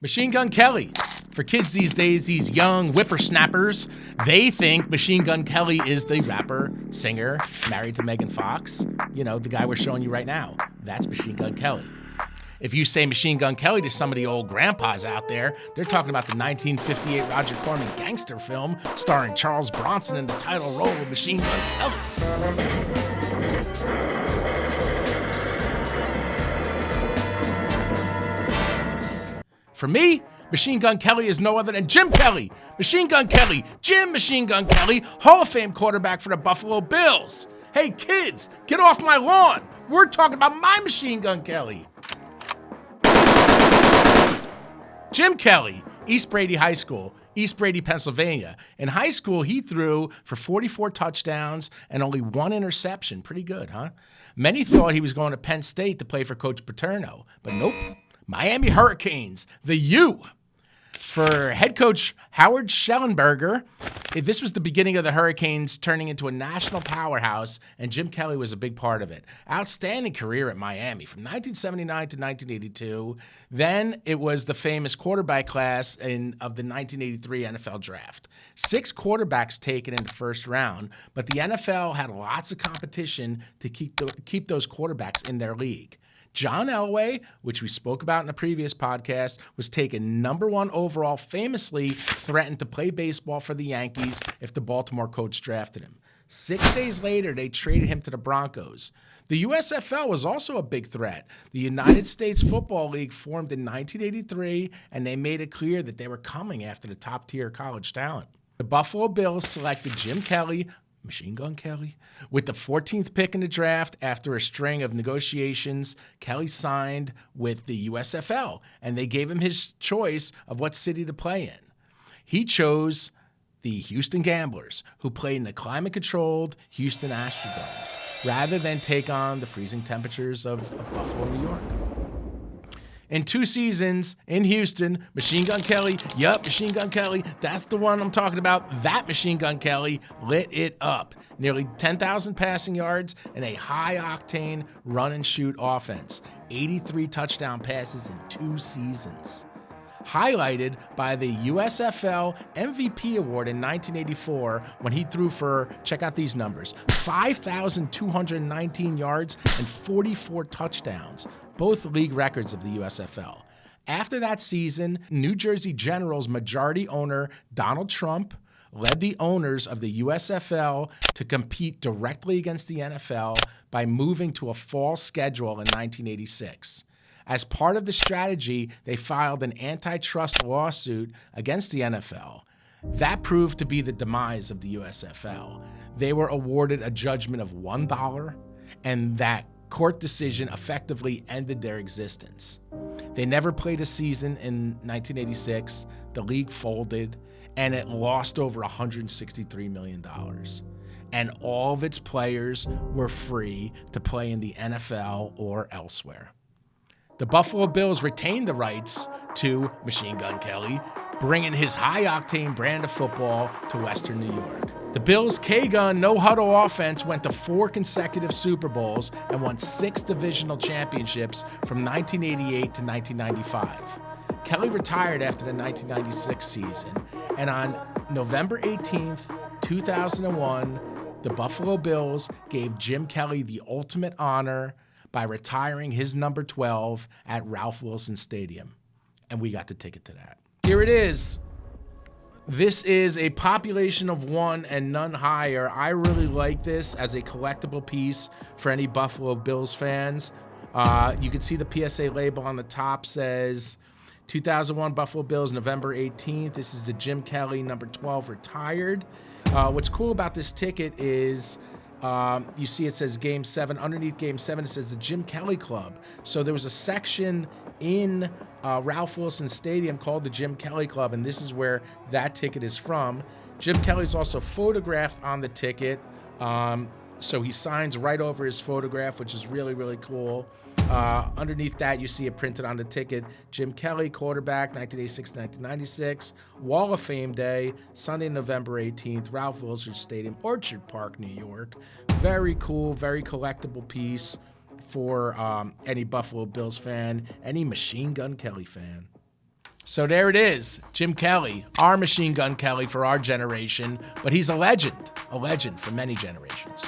Machine Gun Kelly. For kids these days, these young whippersnappers, they think Machine Gun Kelly is the rapper, singer, married to Megan Fox. You know, the guy we're showing you right now. That's Machine Gun Kelly. If you say Machine Gun Kelly to some of the old grandpas out there, they're talking about the 1958 Roger Corman gangster film starring Charles Bronson in the title role of Machine Gun Kelly. For me, Machine Gun Kelly is no other than Jim Kelly. Machine Gun Kelly, Jim Machine Gun Kelly, Hall of Fame quarterback for the Buffalo Bills. Hey kids, get off my lawn. We're talking about my Machine Gun Kelly. Jim Kelly, East Brady High School, East Brady, Pennsylvania. In high school, he threw for 44 touchdowns and only one interception. Pretty good, huh? Many thought he was going to Penn State to play for Coach Paterno, but nope. Miami Hurricanes, the U. For head coach Howard Schellenberger, this was the beginning of the Hurricanes turning into a national powerhouse, and Jim Kelly was a big part of it. Outstanding career at Miami from 1979 to 1982. Then it was the famous quarterback class of the 1983 NFL Draft. 6 quarterbacks taken in the first round, but the NFL had lots of competition to keep those quarterbacks in their league. John Elway, which we spoke about in a previous podcast, was taken number 1 overall, famously threatened to play baseball for the Yankees if the Baltimore Colts drafted him. 6 days later, they traded him to the Broncos. The USFL was also a big threat. The United States Football League formed in 1983, and they made it clear that they were coming after the top-tier college talent. The Buffalo Bills selected Jim Kelly, Machine Gun Kelly, with the 14th pick in the draft. After a string of negotiations, Kelly signed with the USFL, and they gave him his choice of what city to play in. He chose the Houston Gamblers, who played in the climate-controlled Houston Astrodome, rather than take on the freezing temperatures of Buffalo, New York. In 2 seasons in Houston, Machine Gun Kelly, Machine Gun Kelly, that's the one I'm talking about. That Machine Gun Kelly lit it up. Nearly 10,000 passing yards and a high-octane run-and-shoot offense. 83 touchdown passes in 2 seasons. Highlighted by the USFL MVP award in 1984 when he threw for, check out these numbers, 5,219 yards and 44 touchdowns, both league records of the USFL. After that season, New Jersey Generals majority owner Donald Trump led the owners of the USFL to compete directly against the NFL by moving to a fall schedule in 1986. As part of the strategy, they filed an antitrust lawsuit against the NFL. That proved to be the demise of the USFL. They were awarded a judgment of $1, and that court decision effectively ended their existence. They never played a season in 1986. The league folded, and it lost over $163 million. And all of its players were free to play in the NFL or elsewhere. The Buffalo Bills retained the rights to Machine Gun Kelly, bringing his high-octane brand of football to Western New York. The Bills' K-Gun, no-huddle offense went to 4 consecutive Super Bowls and won 6 divisional championships from 1988 to 1995. Kelly retired after the 1996 season, and on November 18th, 2001, the Buffalo Bills gave Jim Kelly the ultimate honor by retiring his number 12 at Ralph Wilson Stadium. And we got the ticket to that. Here it is. This is a population of 1 and none higher. I really like this as a collectible piece for any Buffalo Bills fans. You can see the PSA label on the top says 2001 Buffalo Bills, November 18th. This is the Jim Kelly, number 12, retired. What's cool about this ticket is you see it says Game 7. Underneath Game 7, it says the Jim Kelly Club. So there was a section in Ralph Wilson Stadium called the Jim Kelly Club, and this is where that ticket is from. Jim Kelly's also photographed on the ticket, so he signs right over his photograph, which is really, really cool. Underneath that, you see it printed on the ticket, Jim Kelly, quarterback, 1986 to 1996, Wall of Fame Day, Sunday, November 18th, Ralph Wilson Stadium, Orchard Park, New York. Very cool, very collectible piece for any Buffalo Bills fan, any Machine Gun Kelly fan. So there it is, Jim Kelly, our Machine Gun Kelly for our generation, but he's a legend for many generations.